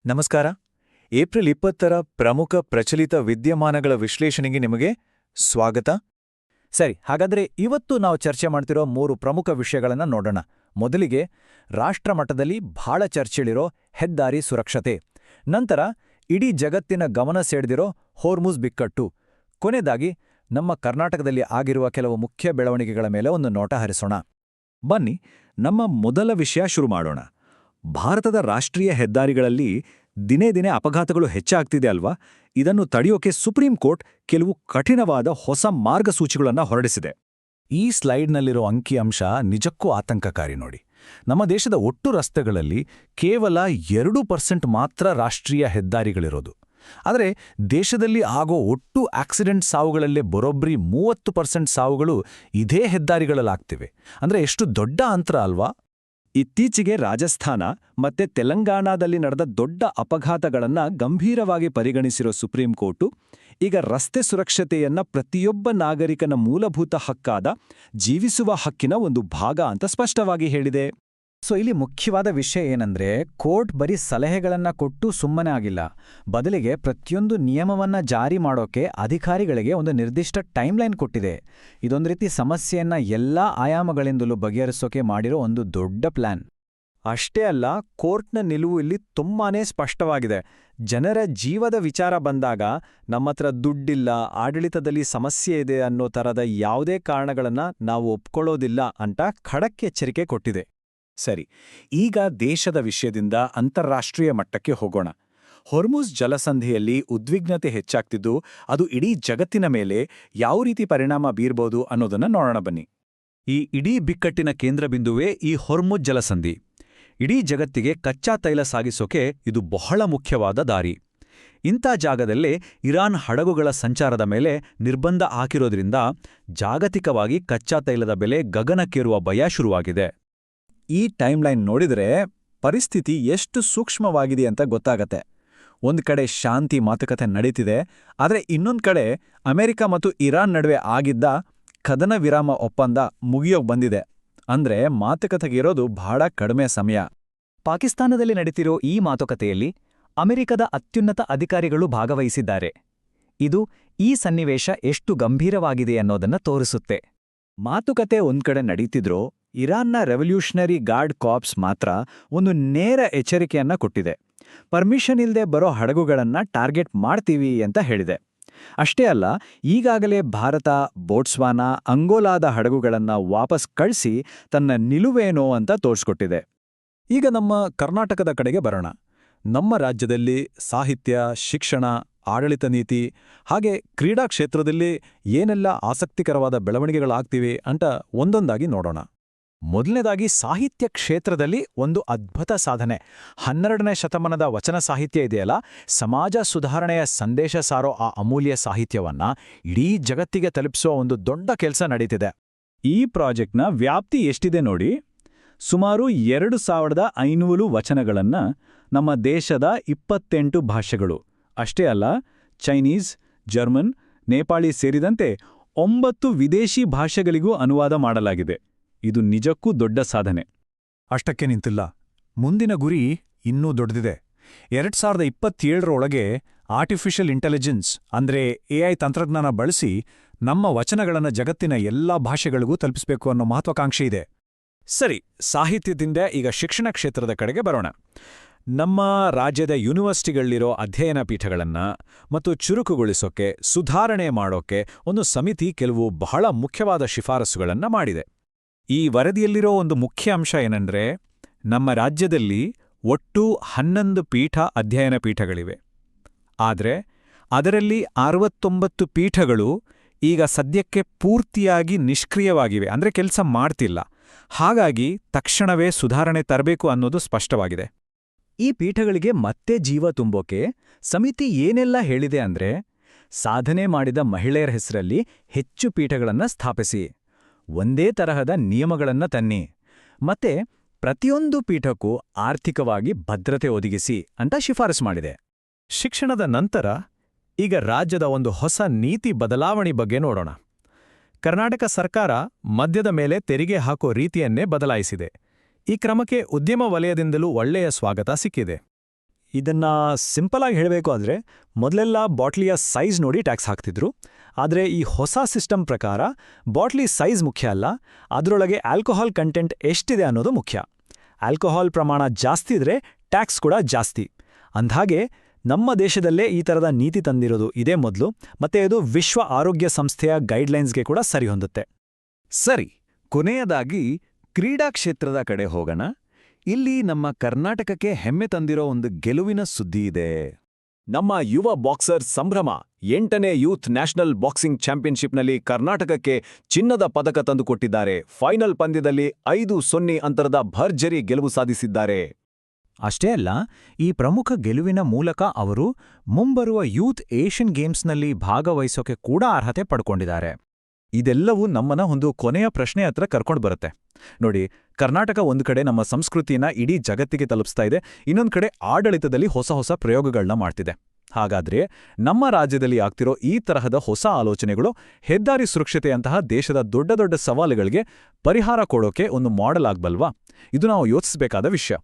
ನಮಸ್ಕಾರ. ಏಪ್ರಿಲ್ 20ರ ಪ್ರಮುಖ ಪ್ರಚಲಿತ ವಿದ್ಯಮಾನಗಳ ವಿಶ್ಲೇಷಣೆಗೆ ನಿಮಗೆ ಸ್ವಾಗತ. ಸರಿ, ಹಾಗಾದ್ರೆ ಇವತ್ತು ನಾವು ಚರ್ಚೆ ಮಾಡ್ತಿರೋ 3 ಪ್ರಮುಖ ವಿಷಯಗಳನ್ನ ನೋಡೋಣ. ಮೊದಲಿಗೆ ರಾಷ್ಟ್ರಮಟ್ಟದಲ್ಲಿ ಬಹಳ ಚರ್ಚೆಳಿರೋ ಹೆದ್ದಾರಿ ಸುರಕ್ಷತೆ, ನಂತರ ಇಡೀ ಜಗತ್ತಿನ ಗಮನ ಸೆಳೆದಿರೋ ಹೋರ್ಮುಜ್ ಬಿಕ್ಕಟ್ಟು, ಕೊನೆಯದಾಗಿ ನಮ್ಮ ಕರ್ನಾಟಕದಲ್ಲಿ ಆಗಿರುವ ಕೆಲವು ಮುಖ್ಯ ಬೆಳವಣಿಗೆಗಳ ಮೇಲೆ ಒಂದು ನೋಟ ಹರಿಸೋಣ. ಬನ್ನಿ, ನಮ್ಮ ಮೊದಲ ವಿಷಯ ಶುರು ಮಾಡೋಣ. ಭಾರತದ ರಾಷ್ಟ್ರೀಯ ಹೆದ್ದಾರಿಗಳಲ್ಲಿ ದಿನೇ ದಿನೇ ಅಪಘಾತಗಳು ಹೆಚ್ಚಾಗ್ತಿದೆ ಅಲ್ವಾ? ಇದನ್ನು ತಡೆಯೋಕೆ ಸುಪ್ರೀಂ ಕೋರ್ಟ್ ಕೆಲವು ಕಠಿಣವಾದ ಹೊಸ ಮಾರ್ಗಸೂಚಿಗಳನ್ನು ಹೊರಡಿಸಿದೆ. ಈ ಸ್ಲೈಡ್ನಲ್ಲಿರೋ ಅಂಕಿಅಂಶ ನಿಜಕ್ಕೂ ಆತಂಕಕಾರಿ ನೋಡಿ. ನಮ್ಮ ದೇಶದ ಒಟ್ಟು ರಸ್ತೆಗಳಲ್ಲಿ ಕೇವಲ 2% ಮಾತ್ರ ರಾಷ್ಟ್ರೀಯ ಹೆದ್ದಾರಿಗಳಿರೋದು. ಆದರೆ ದೇಶದಲ್ಲಿ ಆಗೋ ಒಟ್ಟು ಆಕ್ಸಿಡೆಂಟ್ ಸಾವುಗಳಲ್ಲೇ ಬರೋಬ್ಬರಿ 30% ಸಾವುಗಳು ಇದೇ ಹೆದ್ದಾರಿಗಳಲ್ಲಾಗ್ತಿವೆ. ಅಂದ್ರೆ ಎಷ್ಟು ದೊಡ್ಡ ಅಂತರ ಅಲ್ವಾ? ಇತ್ತೀಚೆಗೆ ರಾಜಸ್ಥಾನ ಮತ್ತೆ ತೆಲಂಗಾಣದಲ್ಲಿ ನಡೆದ ದೊಡ್ಡ ಅಪಘಾತಗಳನ್ನ ಗಂಭೀರವಾಗಿ ಪರಿಗಣಿಸಿರೋ ಸುಪ್ರೀಂ ಕೋರ್ಟು ಈಗ ರಸ್ತೆ ಸುರಕ್ಷತೆಯನ್ನ ಪ್ರತಿಯೊಬ್ಬ ನಾಗರಿಕನ ಮೂಲಭೂತ ಹಕ್ಕಾದ ಜೀವಿಸುವ ಹಕ್ಕಿನ ಒಂದು ಭಾಗ ಅಂತ ಸ್ಪಷ್ಟವಾಗಿ ಹೇಳಿದೆ. ಇಲ್ಲಿ ಮುಖ್ಯವಾದ ವಿಷಯ ಏನಂದ್ರೆ, ಕೋರ್ಟ್ ಬರೀ ಸಲಹೆಗಳನ್ನ ಕೊಟ್ಟು ಸುಮ್ಮನೆ ಆಗಿಲ್ಲ. ಬದಲಿಗೆ ಪ್ರತಿಯೊಂದು ನಿಯಮವನ್ನ ಜಾರಿ ಮಾಡೋಕೆ ಅಧಿಕಾರಿಗಳಿಗೆ ಒಂದು ನಿರ್ದಿಷ್ಟ ಟೈಮ್ಲೈನ್ ಕೊಟ್ಟಿದೆ. ಇದೊಂದು ರೀತಿ ಸಮಸ್ಯೆಯನ್ನ ಎಲ್ಲಾ ಆಯಾಮಗಳಿಂದಲೂ ಬಗೆಹರಿಸೋಕೆ ಮಾಡಿರೋ ಒಂದು ದೊಡ್ಡ ಪ್ಲಾನ್. ಅಷ್ಟೇ ಅಲ್ಲ, ಕೋರ್ಟ್ನ ನಿಲುವು ಇಲ್ಲಿ ತುಂಬಾನೇ ಸ್ಪಷ್ಟವಾಗಿದೆ. ಜನರ ಜೀವದ ವಿಚಾರ ಬಂದಾಗ ನಮ್ಮತ್ರ ದುಡ್ಡಿಲ್ಲ, ಆಡಳಿತದಲ್ಲಿ ಸಮಸ್ಯೆ ಇದೆ ಅನ್ನೋ ತರದ ಯಾವುದೇ ಕಾರಣಗಳನ್ನ ನಾವು ಒಪ್ಕೊಳ್ಳೋದಿಲ್ಲ ಅಂತ ಖಡಕ್ ಎಚ್ಚರಿಕೆ ಕೊಟ್ಟಿದೆ. ಸರಿ, ಈಗ ದೇಶದ ವಿಷಯದಿಂದ ಅಂತಾರಾಷ್ಟ್ರೀಯ ಮಟ್ಟಕ್ಕೆ ಹೋಗೋಣ. ಹೊರ್ಮುಜ್ ಜಲಸಂಧಿಯಲ್ಲಿ ಉದ್ವಿಗ್ನತೆ ಹೆಚ್ಚಾಗ್ತಿದ್ದು ಅದು ಇಡೀ ಜಗತ್ತಿನ ಮೇಲೆ ಯಾವ ರೀತಿ ಪರಿಣಾಮ ಬೀರ್ಬೋದು ಅನ್ನೋದನ್ನ ನೋಡೋಣ ಬನ್ನಿ. ಈ ಇಡೀ ಬಿಕ್ಕಟ್ಟಿನ ಕೇಂದ್ರಬಿಂದುವೇ ಈ ಹೊರ್ಮುಜ್ ಜಲಸಂಧಿ. ಇಡೀ ಜಗತ್ತಿಗೆ ಕಚ್ಚಾ ತೈಲ ಸಾಗಿಸೋಕೆ ಇದು ಬಹಳ ಮುಖ್ಯವಾದ ದಾರಿ. ಇಂಥ ಜಾಗದಲ್ಲೇ ಇರಾನ್ ಹಡಗುಗಳ ಸಂಚಾರದ ಮೇಲೆ ನಿರ್ಬಂಧ ಹಾಕಿರೋದ್ರಿಂದ ಜಾಗತಿಕವಾಗಿ ಕಚ್ಚಾ ತೈಲದ ಬೆಲೆ ಗಗನಕ್ಕೇರುವ ಭಯ ಶುರುವಾಗಿದೆ. ಈ ಟೈಮ್ಲೈನ್ ನೋಡಿದ್ರೆ ಪರಿಸ್ಥಿತಿ ಎಷ್ಟು ಸೂಕ್ಷ್ಮವಾಗಿದೆ ಅಂತ ಗೊತ್ತಾಗತ್ತೆ. ಒಂದ್ ಕಡೆ ಶಾಂತಿ ಮಾತುಕತೆ ನಡೀತಿದೆ, ಆದರೆ ಇನ್ನೊಂದ್ ಕಡೆ ಅಮೆರಿಕ ಮತ್ತು ಇರಾನ್ ನಡುವೆ ಆಗಿದ್ದ ಕದನ ವಿರಾಮ ಒಪ್ಪಂದ ಮುಗಿಯೋಕ್ ಬಂದಿದೆ. ಅಂದ್ರೆ ಮಾತುಕತೆಗಿರೋದು ಬಹಳ ಕಡಿಮೆ ಸಮಯ. ಪಾಕಿಸ್ತಾನದಲ್ಲಿ ನಡೀತಿರೋ ಈ ಮಾತುಕತೆಯಲ್ಲಿ ಅಮೆರಿಕದ ಅತ್ಯುನ್ನತ ಅಧಿಕಾರಿಗಳು ಭಾಗವಹಿಸಿದ್ದಾರೆ. ಇದು ಈ ಸನ್ನಿವೇಶ ಎಷ್ಟು ಗಂಭೀರವಾಗಿದೆ ಅನ್ನೋದನ್ನ ತೋರಿಸುತ್ತೆ. ಮಾತುಕತೆ ಒಂದ್ಕಡೆ ನಡೀತಿದ್ರೋ ಇರಾನ್ನ ರೆವಲ್ಯೂಷನರಿ ಗಾರ್ಡ್ ಕಾರ್ಪ್ಸ್ ಮಾತ್ರ ಒಂದು ನೇರ ಎಚ್ಚರಿಕೆಯನ್ನ ಕೊಟ್ಟಿದೆ. ಪರ್ಮಿಷನ್ ಇಲ್ಲದೆ ಬರೋ ಹಡಗುಗಳನ್ನ ಟಾರ್ಗೆಟ್ ಮಾಡ್ತೀವಿ ಅಂತ ಹೇಳಿದೆ. ಅಷ್ಟೇ ಅಲ್ಲ, ಈಗಾಗಲೇ ಭಾರತ, ಬೋಟ್ಸ್ವಾನಾ, ಅಂಗೋಲಾದ ಹಡಗುಗಳನ್ನ ವಾಪಸ್ ಕಳಿಸಿ ತನ್ನ ನಿಲುವೇನೋ ಅಂತ ತೋರಿಸ್ಕೊಟ್ಟಿದೆ. ಈಗ ನಮ್ಮ ಕರ್ನಾಟಕದ ಕಡೆಗೆ ಬರೋಣ. ನಮ್ಮ ರಾಜ್ಯದಲ್ಲಿ ಸಾಹಿತ್ಯ, ಶಿಕ್ಷಣ, ಆಡಳಿತ ನೀತಿ ಹಾಗೆ ಕ್ರೀಡಾ ಕ್ಷೇತ್ರದಲ್ಲಿ ಏನೆಲ್ಲ ಆಸಕ್ತಿಕರವಾದ ಬೆಳವಣಿಗೆಗಳಾಗ್ತಿವೆ ಅಂತ ಒಂದೊಂದಾಗಿ ನೋಡೋಣ. ಮೊದಲನೇದಾಗಿ ಸಾಹಿತ್ಯ ಕ್ಷೇತ್ರದಲ್ಲಿ ಒಂದು ಅದ್ಭುತ ಸಾಧನೆ. 12ನೇ ಶತಮಾನದ ವಚನ ಸಾಹಿತ್ಯ ಇದೆಯಲ್ಲ, ಸಮಾಜ ಸುಧಾರಣೆಯ ಸಂದೇಶ ಸಾರೋ ಆ ಅಮೂಲ್ಯ ಸಾಹಿತ್ಯವನ್ನ ಇಡೀ ಜಗತ್ತಿಗೆ ತಲುಪಿಸೋ ಒಂದು ದೊಡ್ಡ ಕೆಲಸ ನಡೀತಿದೆ. ಈ ಪ್ರಾಜೆಕ್ಟ್ನ ವ್ಯಾಪ್ತಿ ಎಷ್ಟಿದೆ ನೋಡಿ. ಸುಮಾರು 2500 ವಚನಗಳನ್ನ ನಮ್ಮ ದೇಶದ 28 ಭಾಷೆಗಳು, ಅಷ್ಟೇ ಅಲ್ಲ ಚೈನೀಸ್, ಜರ್ಮನ್, ನೇಪಾಳಿ ಸೇರಿದಂತೆ 9 ವಿದೇಶಿ ಭಾಷೆಗಳಿಗೂ ಅನುವಾದ ಮಾಡಲಾಗಿದೆ. ಇದು ನಿಜಕ್ಕೂ ದೊಡ್ಡ ಸಾಧನೆ. ಅಷ್ಟಕ್ಕೆ ನಿಂತಿಲ್ಲ, ಮುಂದಿನ ಗುರಿ ಇನ್ನೂ ದೊಡ್ಡದಿದೆ. 2027ರೊಳಗೆ ಆರ್ಟಿಫಿಷಿಯಲ್ ಇಂಟೆಲಿಜೆನ್ಸ್ ಅಂದ್ರೆ AI ತಂತ್ರಜ್ಞಾನ ಬಳಸಿ ನಮ್ಮ ವಚನಗಳನ್ನು ಜಗತ್ತಿನ ಎಲ್ಲಾ ಭಾಷೆಗಳಿಗೂ ತಲುಪಿಸಬೇಕು ಅನ್ನೋ ಮಹತ್ವಾಕಾಂಕ್ಷೆ ಇದೆ. ಸರಿ, ಸಾಹಿತ್ಯದಿಂದ ಈಗ ಶಿಕ್ಷಣ ಕ್ಷೇತ್ರದ ಕಡೆಗೆ ಬರೋಣ. ನಮ್ಮ ರಾಜ್ಯದ ಯೂನಿವರ್ಸಿಟಿಗಳಲ್ಲಿರೋ ಅಧ್ಯಯನ ಪೀಠಗಳನ್ನ ಮತ್ತು ಚುರುಕುಗೊಳಿಸೋಕೆ, ಸುಧಾರಣೆ ಮಾಡೋಕೆ ಒಂದು ಸಮಿತಿ ಕೆಲವು ಬಹಳ ಮುಖ್ಯವಾದ ಶಿಫಾರಸುಗಳನ್ನ ಮಾಡಿದೆ. ಈ ವರದಿಯಲ್ಲಿರೋ ಒಂದು ಮುಖ್ಯ ಅಂಶ ಏನಂದ್ರೆ, ನಮ್ಮ ರಾಜ್ಯದಲ್ಲಿ ಒಟ್ಟು 11 ಅಧ್ಯಯನ ಪೀಠಗಳಿವೆ. ಆದರೆ ಅದರಲ್ಲಿ 69 ಪೀಠಗಳು ಈಗ ಸದ್ಯಕ್ಕೆ ಪೂರ್ತಿಯಾಗಿ ನಿಷ್ಕ್ರಿಯವಾಗಿವೆ, ಅಂದ್ರೆ ಕೆಲಸ ಮಾಡ್ತಿಲ್ಲ. ಹಾಗಾಗಿ ತಕ್ಷಣವೇ ಸುಧಾರಣೆ ತರಬೇಕು ಅನ್ನೋದು ಸ್ಪಷ್ಟವಾಗಿದೆ. ಈ ಪೀಠಗಳಿಗೆ ಮತ್ತೆ ಜೀವ ತುಂಬೋಕೆ ಸಮಿತಿ ಏನೆಲ್ಲ ಹೇಳಿದೆ ಅಂದ್ರೆ, ಸಾಧನೆ ಮಾಡಿದ ಮಹಿಳೆಯರ ಹೆಸರಲ್ಲಿ ಹೆಚ್ಚು ಪೀಠಗಳನ್ನ ಸ್ಥಾಪಿಸಿ, ಒಂದೇ ತರಹದ ನಿಯಮಗಳನ್ನ ತನ್ನಿ, ಮತ್ತೆ ಪ್ರತಿಯೊಂದು ಪೀಠಕ್ಕೂ ಆರ್ಥಿಕವಾಗಿ ಭದ್ರತೆ ಒದಗಿಸಿ ಅಂತ ಶಿಫಾರಸು ಮಾಡಿದೆ. ಶಿಕ್ಷಣದ ನಂತರ ಈಗ ರಾಜ್ಯದ ಒಂದು ಹೊಸ ನೀತಿ ಬದಲಾವಣೆ ಬಗ್ಗೆ ನೋಡೋಣ. ಕರ್ನಾಟಕ ಸರ್ಕಾರ ಮದ್ಯದ ಮೇಲೆ ತೆರಿಗೆ ಹಾಕೋ ರೀತಿಯನ್ನೇ ಬದಲಾಯಿಸಿದೆ. ಈ ಕ್ರಮಕ್ಕೆ ಉದ್ಯಮ ವಲಯದಿಂದಲೂ ಒಳ್ಳೆಯ ಸ್ವಾಗತ ಸಿಕ್ಕಿದೆ. ಇದನ್ನ ಸಿಂಪಲ್ ಆಗಿ ಹೇಳಬೇಕು ಅಂದರೆ ಮೊದಲೆಲ್ಲ ಬಾಟ್ಲಿಯ ಸೈಜ್ ನೋಡಿ ಟ್ಯಾಕ್ಸ್ ಹಾಕ್ತಿದ್ರು. ಆದರೆ ಈ ಹೊಸ ಸಿಸ್ಟಮ್ ಪ್ರಕಾರ ಬಾಟ್ಲಿ ಸೈಜ್ ಮುಖ್ಯ ಅಲ್ಲ, ಅದರೊಳಗೆ ಆಲ್ಕೋಹಾಲ್ ಕಂಟೆಂಟ್ ಎಷ್ಟಿದೆ ಅನ್ನೋದು ಮುಖ್ಯ. ಆಲ್ಕೋಹಾಲ್ ಪ್ರಮಾಣ ಜಾಸ್ತಿ ಇದ್ರೆ ಟ್ಯಾಕ್ಸ್ ಕೂಡ ಜಾಸ್ತಿ. ಅಂದ್ಹಾಗೆ ನಮ್ಮ ದೇಶದಲ್ಲೇ ಈ ಥರದ ನೀತಿ ತಂದಿರೋದು ಇದೇ ಮೊದಲು, ಮತ್ತೆ ಇದು ವಿಶ್ವ ಆರೋಗ್ಯ ಸಂಸ್ಥೆಯ ಗೈಡ್ಲೈನ್ಸ್ಗೆ ಕೂಡ ಸರಿ ಹೊಂದುತ್ತೆ. ಸರಿ, ಕೊನೆಯದಾಗಿ ಕ್ರೀಡಾ ಕ್ಷೇತ್ರದ ಕಡೆ ಹೋಗೋಣ. ಇಲ್ಲಿ ನಮ್ಮ ಕರ್ನಾಟಕಕ್ಕೆ ಹೆಮ್ಮೆ ತಂದಿರೋ ಒಂದು ಗೆಲುವಿನ ಸುದ್ದಿ ಇದೆ. ನಮ್ಮ ಯುವ ಬಾಕ್ಸರ್ ಸಂಭ್ರಮ 8ನೇ ಯೂತ್ ನ್ಯಾಷನಲ್ ಬಾಕ್ಸಿಂಗ್ ಚಾಂಪಿಯನ್ಶಿಪ್ನಲ್ಲಿ ಕರ್ನಾಟಕಕ್ಕೆ ಚಿನ್ನದ ಪದಕ ತಂದುಕೊಟ್ಟಿದ್ದಾರೆ. ಫೈನಲ್ ಪಂದ್ಯದಲ್ಲಿ 5-0 ಅಂತರದ ಭರ್ಜರಿ ಗೆಲುವು ಸಾಧಿಸಿದ್ದಾರೆ. ಅಷ್ಟೇ ಅಲ್ಲ, ಈ ಪ್ರಮುಖ ಗೆಲುವಿನ ಮೂಲಕ ಅವರು ಮುಂಬರುವ ಯೂತ್ ಏಷ್ಯನ್ ಗೇಮ್ಸ್ನಲ್ಲಿ ಭಾಗವಹಿಸೋಕೆ ಕೂಡ ಅರ್ಹತೆ ಪಡ್ಕೊಂಡಿದ್ದಾರೆ. ಇದೆಲ್ಲವೂ ನಮ್ಮನ್ನ ಒಂದು ಕೊನೆಯ ಪ್ರಶ್ನೆ ಹತ್ರ ಕರ್ಕೊಂಡು ಬರುತ್ತೆ. ನೋಡಿ, ಕರ್ನಾಟಕ ಒಂದು ಕಡೆ ನಮ್ಮ ಸಂಸ್ಕೃತಿಯನ್ನ ಇಡೀ ಜಗತ್ತಿಗೆ ತಲುಪಿಸ್ತಾ ಇದೆ, ಇನ್ನೊಂದು ಕಡೆ ಆಡಳಿತದಲ್ಲಿ ಹೊಸ ಹೊಸ ಪ್ರಯೋಗಗಳನ್ನ ಮಾಡ್ತಿದೆ. ಹಾಗಾದ್ರೆ ನಮ್ಮ ರಾಜ್ಯದಲ್ಲಿ ಆಗ್ತಿರೋ ಈ ತರಹದ ಹೊಸ ಆಲೋಚನೆಗಳು ಹೆದ್ದಾರಿ ಸುರಕ್ಷತೆಯಂತಹ ದೇಶದ ದೊಡ್ಡ ದೊಡ್ಡ ಸವಾಲುಗಳಿಗೆ ಪರಿಹಾರ ಕೊಡೋಕೆ ಒಂದು ಮಾಡೆಲ್ ಆಗ್ಬಲ್ವಾ? ಇದು ನಾವು ಯೋಚಿಸಬೇಕಾದ ವಿಷಯ.